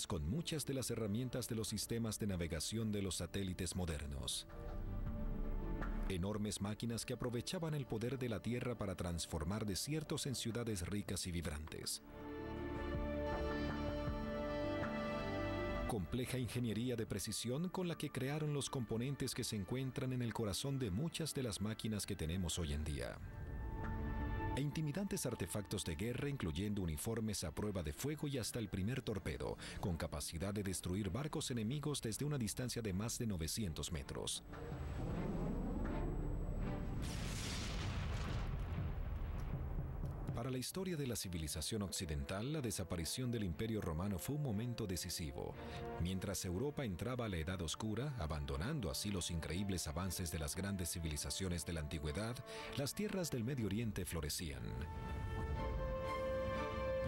con muchas de las herramientas de los sistemas de navegación de los satélites modernos. Enormes máquinas que aprovechaban el poder de la Tierra para transformar desiertos en ciudades ricas y vibrantes. Compleja ingeniería de precisión con la que crearon los componentes que se encuentran en el corazón de muchas de las máquinas que tenemos hoy en día. E intimidantes artefactos de guerra, incluyendo uniformes a prueba de fuego y hasta el primer torpedo, con capacidad de destruir barcos enemigos desde una distancia de más de 900 metros. Para la historia de la civilización occidental, la desaparición del Imperio Romano fue un momento decisivo. Mientras Europa entraba a la Edad Oscura, abandonando así los increíbles avances de las grandes civilizaciones de la antigüedad, las tierras del Medio Oriente florecían.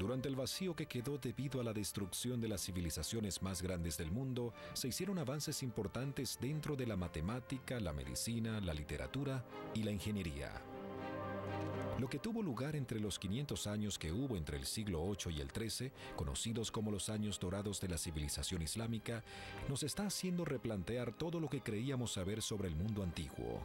Durante el vacío que quedó debido a la destrucción de las civilizaciones más grandes del mundo, se hicieron avances importantes dentro de la matemática, la medicina, la literatura y la ingeniería. Lo que tuvo lugar entre los 500 años que hubo entre el siglo VIII y el XIII, conocidos como los años dorados de la civilización islámica, nos está haciendo replantear todo lo que creíamos saber sobre el mundo antiguo.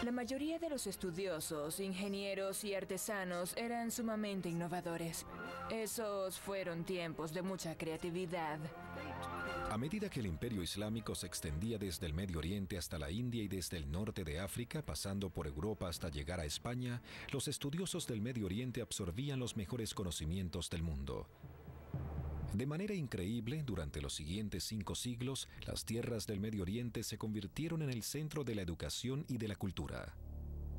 La mayoría de los estudiosos, ingenieros y artesanos eran sumamente innovadores. Esos fueron tiempos de mucha creatividad. A medida que el imperio islámico se extendía desde el Medio Oriente hasta la India y desde el norte de África, pasando por Europa hasta llegar a España, los estudiosos del Medio Oriente absorbían los mejores conocimientos del mundo. De manera increíble, durante los siguientes 5 siglos, las tierras del Medio Oriente se convirtieron en el centro de la educación y de la cultura.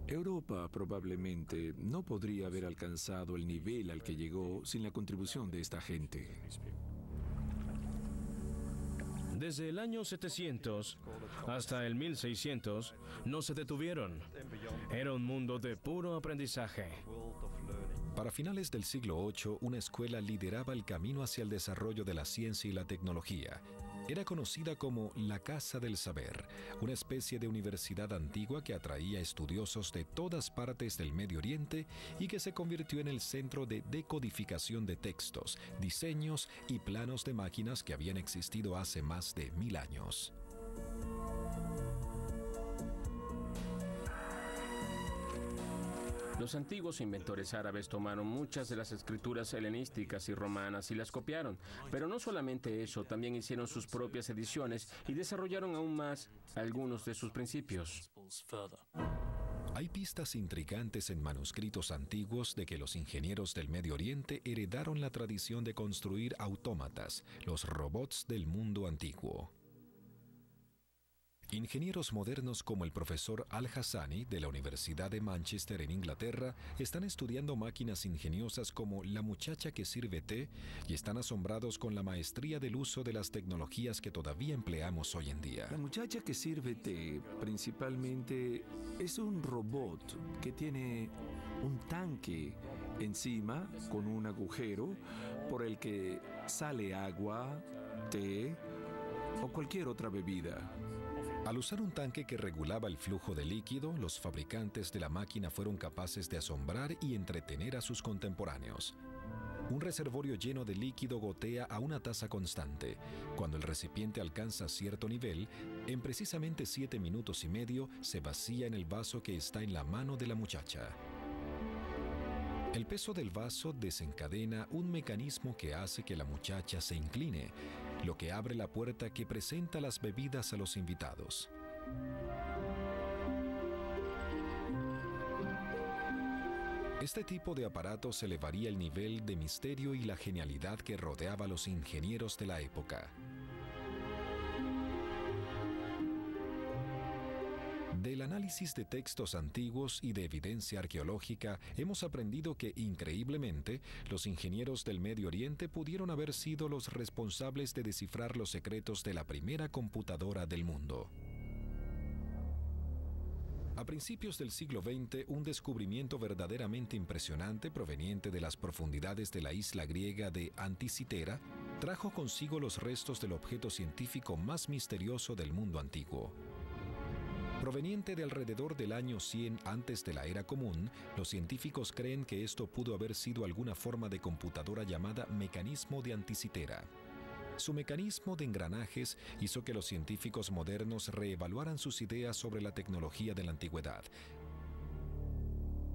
Europa probablemente no podría haber alcanzado el nivel al que llegó sin la contribución de esta gente. Desde el año 700 hasta el 1600 no se detuvieron. Era un mundo de puro aprendizaje. Para finales del siglo VIII, una escuela lideraba el camino hacia el desarrollo de la ciencia y la tecnología. Era conocida como la Casa del Saber, una especie de universidad antigua que atraía estudiosos de todas partes del Medio Oriente y que se convirtió en el centro de decodificación de textos, diseños y planos de máquinas que habían existido hace más de 1000 años. Los antiguos inventores árabes tomaron muchas de las escrituras helenísticas y romanas y las copiaron. Pero no solamente eso, también hicieron sus propias ediciones y desarrollaron aún más algunos de sus principios. Hay pistas intrigantes en manuscritos antiguos de que los ingenieros del Medio Oriente heredaron la tradición de construir autómatas, los robots del mundo antiguo. Ingenieros modernos como el profesor Al-Hassani de la Universidad de Manchester en Inglaterra están estudiando máquinas ingeniosas como la muchacha que sirve té y están asombrados con la maestría del uso de las tecnologías que todavía empleamos hoy en día. La muchacha que sirve té principalmente es un robot que tiene un tanque encima con un agujero por el que sale agua, té o cualquier otra bebida. Al usar un tanque que regulaba el flujo de líquido, los fabricantes de la máquina fueron capaces de asombrar y entretener a sus contemporáneos. Un reservorio lleno de líquido gotea a una tasa constante. Cuando el recipiente alcanza cierto nivel, en precisamente 7 minutos y medio se vacía en el vaso que está en la mano de la muchacha. El peso del vaso desencadena un mecanismo que hace que la muchacha se incline, lo que abre la puerta que presenta las bebidas a los invitados. Este tipo de aparatos elevaría el nivel de misterio y la genialidad que rodeaba a los ingenieros de la época. Del análisis de textos antiguos y de evidencia arqueológica, hemos aprendido que, increíblemente, los ingenieros del Medio Oriente pudieron haber sido los responsables de descifrar los secretos de la primera computadora del mundo. A principios del siglo XX, un descubrimiento verdaderamente impresionante proveniente de las profundidades de la isla griega de Anticitera trajo consigo los restos del objeto científico más misterioso del mundo antiguo. Proveniente de alrededor del año 100 antes de la Era Común, los científicos creen que esto pudo haber sido alguna forma de computadora llamada mecanismo de Anticitera. Su mecanismo de engranajes hizo que los científicos modernos reevaluaran sus ideas sobre la tecnología de la antigüedad.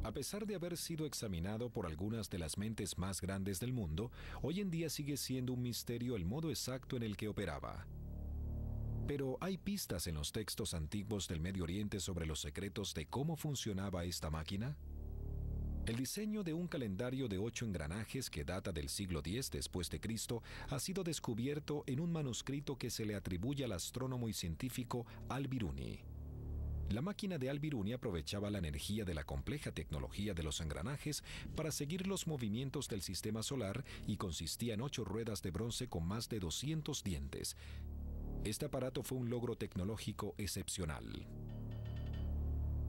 A pesar de haber sido examinado por algunas de las mentes más grandes del mundo, hoy en día sigue siendo un misterio el modo exacto en el que operaba. Pero hay pistas en los textos antiguos del Medio Oriente sobre los secretos de cómo funcionaba esta máquina. El diseño de un calendario de 8 engranajes que data del siglo X después de Cristo ha sido descubierto en un manuscrito que se le atribuye al astrónomo y científico Al-Biruni. La máquina de Al-Biruni aprovechaba la energía de la compleja tecnología de los engranajes para seguir los movimientos del sistema solar y consistía en 8 ruedas de bronce con más de 200 dientes. Este aparato fue un logro tecnológico excepcional.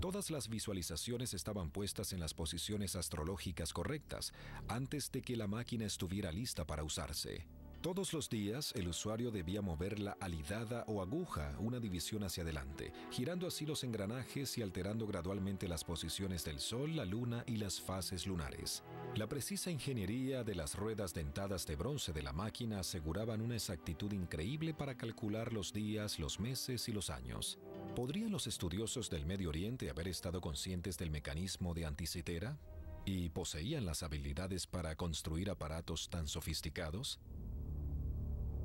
Todas las visualizaciones estaban puestas en las posiciones astrológicas correctas antes de que la máquina estuviera lista para usarse. Todos los días, el usuario debía mover la alidada o aguja una división hacia adelante, girando así los engranajes y alterando gradualmente las posiciones del Sol, la Luna y las fases lunares. La precisa ingeniería de las ruedas dentadas de bronce de la máquina aseguraban una exactitud increíble para calcular los días, los meses y los años. ¿Podrían los estudiosos del Medio Oriente haber estado conscientes del mecanismo de Anticitera? ¿Y poseían las habilidades para construir aparatos tan sofisticados?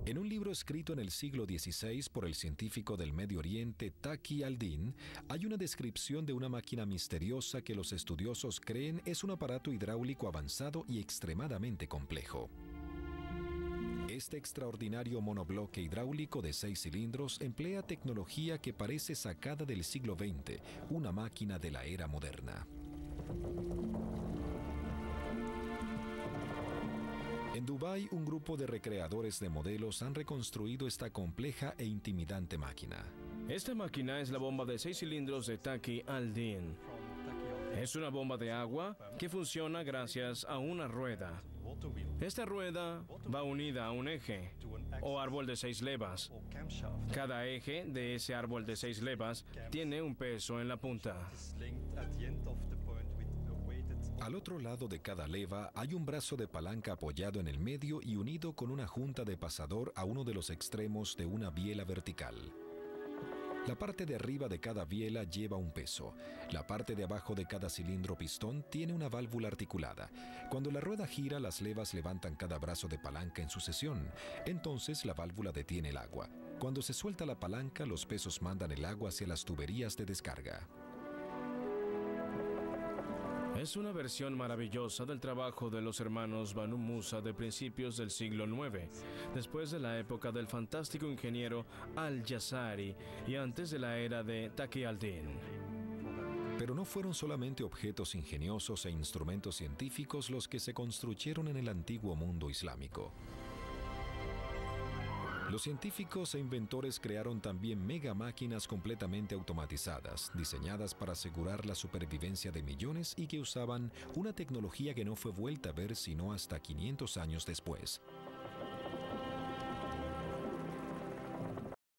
En un libro escrito en el siglo XVI por el científico del Medio Oriente Taqi al-Din, hay una descripción de una máquina misteriosa que los estudiosos creen es un aparato hidráulico avanzado y extremadamente complejo. Este extraordinario monobloque hidráulico de 6 cilindros emplea tecnología que parece sacada del siglo XX, una máquina de la era moderna. En Dubái, un grupo de recreadores de modelos han reconstruido esta compleja e intimidante máquina. Esta máquina es la bomba de 6 cilindros de Taqi al-Din. Es una bomba de agua que funciona gracias a una rueda. Esta rueda va unida a un eje o árbol de 6 levas. Cada eje de ese árbol de 6 levas tiene un peso en la punta. Al otro lado de cada leva hay un brazo de palanca apoyado en el medio y unido con una junta de pasador a uno de los extremos de una biela vertical. La parte de arriba de cada biela lleva un peso. La parte de abajo de cada cilindro pistón tiene una válvula articulada. Cuando la rueda gira, las levas levantan cada brazo de palanca en sucesión. Entonces la válvula detiene el agua. Cuando se suelta la palanca, los pesos mandan el agua hacia las tuberías de descarga. Es una versión maravillosa del trabajo de los hermanos Banu Musa de principios del siglo IX, después de la época del fantástico ingeniero Al-Jazari y antes de la era de Taqi al-Din. Pero no fueron solamente objetos ingeniosos e instrumentos científicos los que se construyeron en el antiguo mundo islámico. Los científicos e inventores crearon también mega máquinas completamente automatizadas, diseñadas para asegurar la supervivencia de millones y que usaban una tecnología que no fue vuelta a ver sino hasta 500 años después.